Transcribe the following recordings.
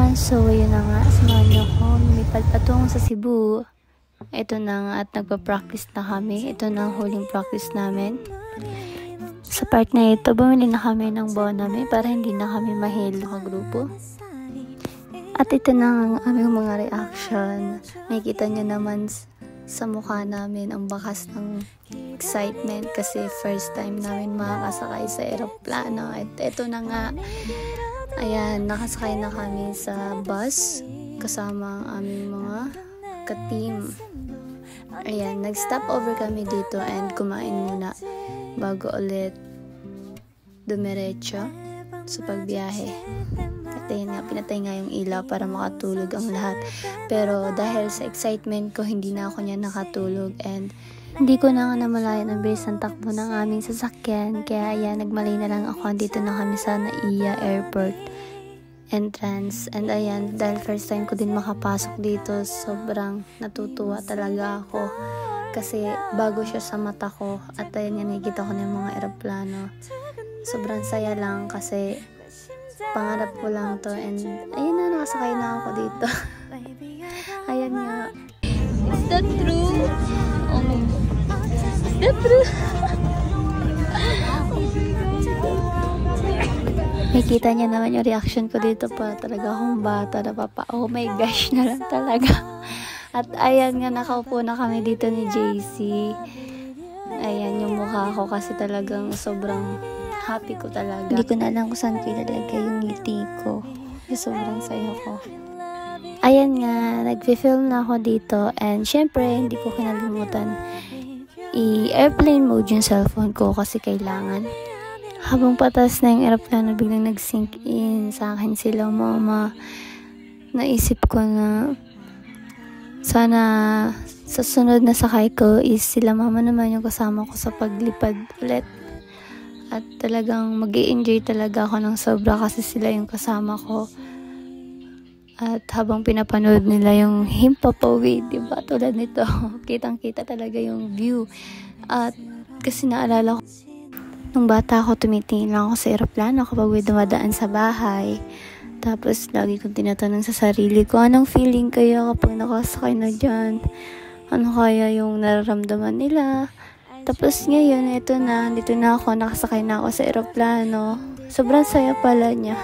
everyone, so yun na nga, samahan niyo ako lumipad patungo sa Cebu. Ito na nga at nagpa-practice na kami. Ito na ang huling practice namin. Sa part na ito, bumili na kami ng Boname para hindi na kami mahilo ka grupo. At ito na ang aming mga reaction. Nakikita niyo naman sa mukha namin ang bakas ng excitement kasi first time namin makakasakay sa eroplano. At ito na nga, ayan, nakasakay na kami sa bus kasama ang aming mga ka-team. Ayan, nag-stop over kami dito and kumain muna bago ulit dumiretso sa pagbiyahe. At ayun nga, pinatay nga yung ilaw para makatulog ang lahat. Pero dahil sa excitement ko, hindi na ako niya nakatulog and hindi ko na nga namalayan ang bilis ng takbo ng aming sasakyan. Kaya ayan, nagmalay na lang ako. Dito na kami sa NAIA Airport entrance. And ayan, dahil first time ko din makapasok dito, sobrang natutuwa talaga ako. Kasi bago siya sa mata ko. At ayan yan, nakikita ko na yung mga aeroplano. Sobrang saya lang kasi pangarap ko lang to. And ayun na, nakasakay na ako dito. Ayan nga. Is that true? Oh my God. Is that true? Nakikita niya naman yung reaction ko dito pa. Talaga akong bata na papa. Oh my gosh na lang talaga. At ayan nga, nakaupo na kami dito ni JC. Ayan yung mukha ko kasi talagang sobrang happy ko talaga. Hindi ko na alam kung saan ko ilalagay yung ngiti ko. Sobrang saya ko. Ayan nga, nag-film na ako dito. And syempre, hindi ko kinalimutan i-airplane mode yung cellphone ko kasi kailangan. Habang patas na yung aeroplano, biglang nag-sink in sa akin sila mama. Naisip ko na sana sa sunod na sakay ko is sila mama naman yung kasama ko sa paglipad ulit. At talagang mag-i-enjoy talaga ako ng sobra kasi sila yung kasama ko. At habang pinapanood nila yung himpapawid, diba? Tulad nito, kitang-kita talaga yung view. At kasi naalala ko, nung bata ako, tumitingin lang ako sa aeroplano kapag may dumadaan sa bahay. Tapos, lagi kong tinatanong sa sarili ko, anong feeling kaya kapag nakasakay na dyan? Ano kaya yung nararamdaman nila? Tapos ngayon, dito na ako, nakasakay na ako sa aeroplano. Sobrang saya pala niya.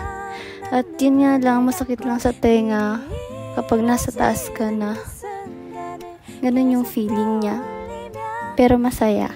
At yun nga lang, masakit lang sa tenga kapag nasa taas ka na. Ganun yung feeling niya. Pero masaya.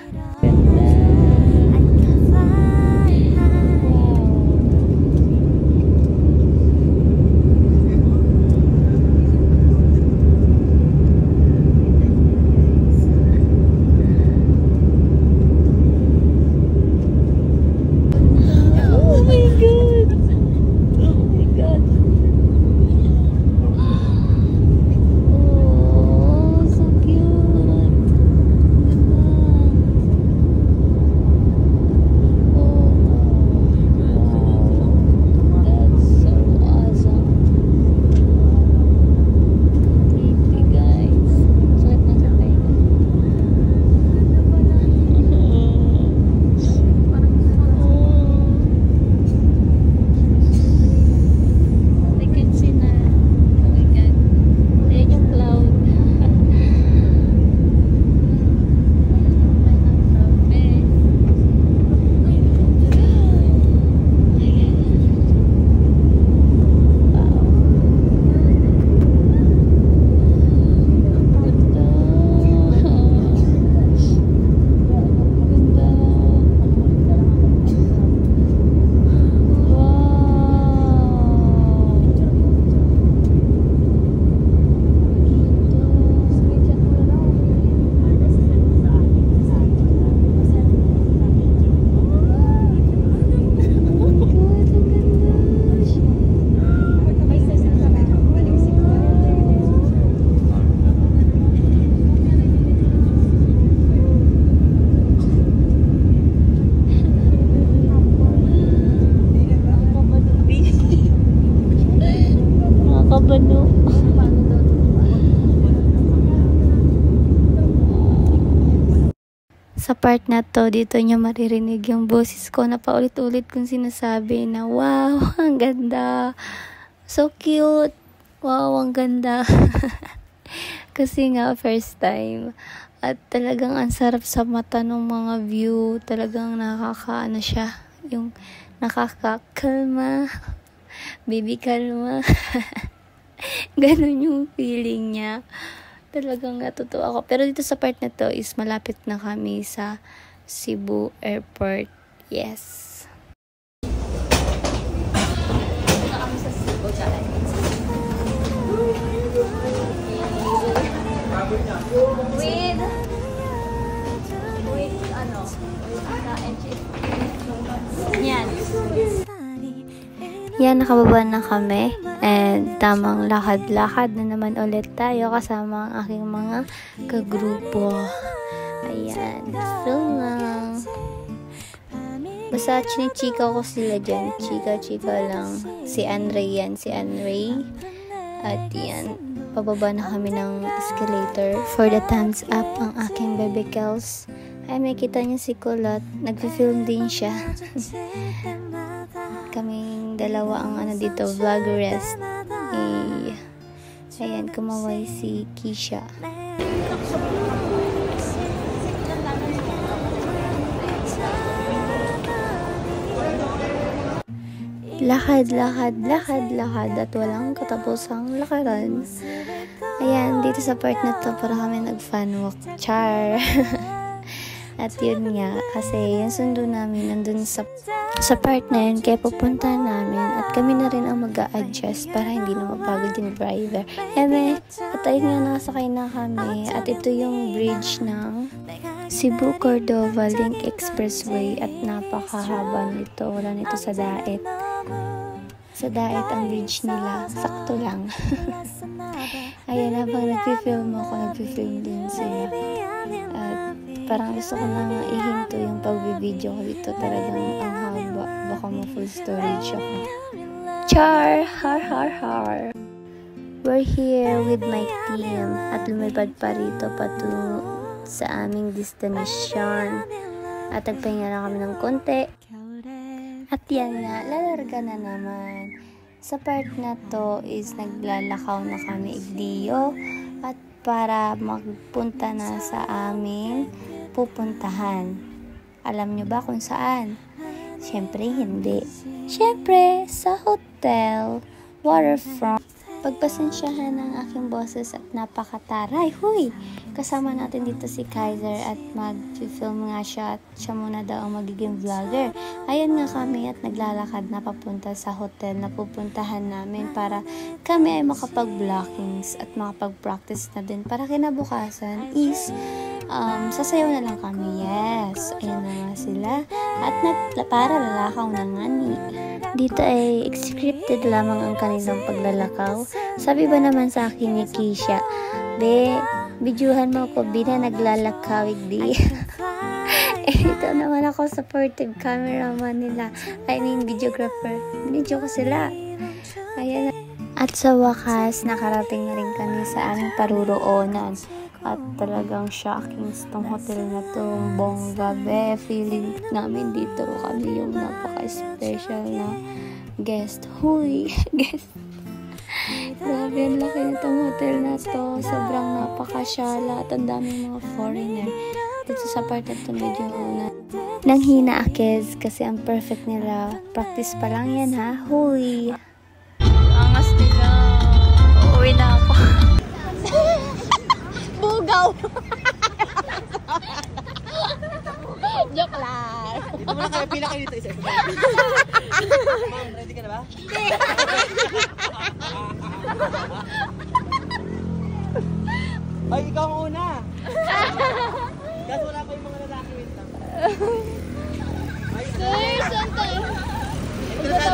Nakakabano. Sa part na to, dito nyo maririnig yung boses ko na paulit-ulit kong sinasabi na wow, ang ganda, so cute. Wow, ang ganda. Kasi nga, first time. At talagang ang sarap sa mata ng mga view. Talagang nakakaano siya. Yung nakakakalma. Baby kalma. Ganon yung feeling niya. Talagang natutuwa ako. Pero dito sa part na to is malapit na kami sa Cebu Airport. Yes. Dito kami sa Cebu. With ano? Yan. Yan, nakababa na kami. And tamang lakad-lakad na naman ulit tayo kasama ang aking mga kagrupo. Ayan. Film lang. Basta chinichika ko sila dyan. Chika-chika lang. Si Anray yan. Si Anray. At yan. Pababa na kami ng escalator. For the thumbs up ang aking baby Kels. Ay, may kita niya si Kulot. Nagfi-film din siya. Kaming dalawa ang ano dito, vloggeress. Ayan, kumaway si Kisha. Lakad at walang katapusang lakaran. Ayan, dito sa part na to para kami nag-fun walk. Char! At yun nga, kasi yung sundo namin nandun sa part na yun, kaya pupunta namin at kami na rin ang mag-a-adjust para hindi na mapagod yung driver. At ayun nga, nakasakay na kami at ito yung bridge ng Cebu Cordova Link Expressway at napakahaba nito. Wala nito sa Daet. Sa Daet ang bridge nila, sakto lang. Ayan, habang nag-film ako, nag-film din sila. At parang gusto ko na nga ihinto yung pag-video ko dito. Talagang ang haba. Baka ma-full storage ako. Char! Har! We're here with my team at lumipad pa rito patungo sa aming destination. At nagpahinga na kami ng konti. At yan nga, lalarga na naman. Sa part na to is naglalakaw na kami igdiyo at para magpunta na sa aming pupuntahan. Alam nyo ba kung saan? Siyempre hindi. Siyempre sa hotel, waterfront. Pagpasensyahan ng aking boses at napakataray. Huy! Kasama natin dito si Kaiser at mag-film nga siya at siya muna daw ang magiging vlogger. Ayun nga kami at naglalakad na papunta sa hotel na pupuntahan namin para kami ay makapag-blockings at makapag-practice na din para kinabukasan is sasayaw na lang kami. Yes! Ayan na nga sila. At para lalakaw na nga ni. Dito ay scripted lamang ang kanilang paglalakaw. Sabi ba naman sa akin ni Kisha, Be, bidyuhan mo ko, bina naglalakawig di. Ito naman ako, supportive cameraman nila. I mean, videographer. Binidyo ko sila. Ayan. At sa wakas, nakarating na rin kami sa aming paruroonan. At talagang shocking tong hotel na tong bongga be. Feeling namin dito kami yung napaka-special na guest. Huy! Guest! Grabe, ang laki nitong hotel na to. Sobrang napakasyala at ang daming mga foreigner. Dito sa part na to medyo nang hina akes kasi ang perfect nila. Practice pa lang yan ha. Huy! Angas nila. Uuwi na ako. Bugaw! Joke lang. Dito muna kayo, pila kayo dito isa-isa. Ma'am, ready ka na ba? Hindi! Ay, ikaw ang una! Kaso wala pa yung mga lalaki. Wait lang. Sir, saan tayo? Ito na sa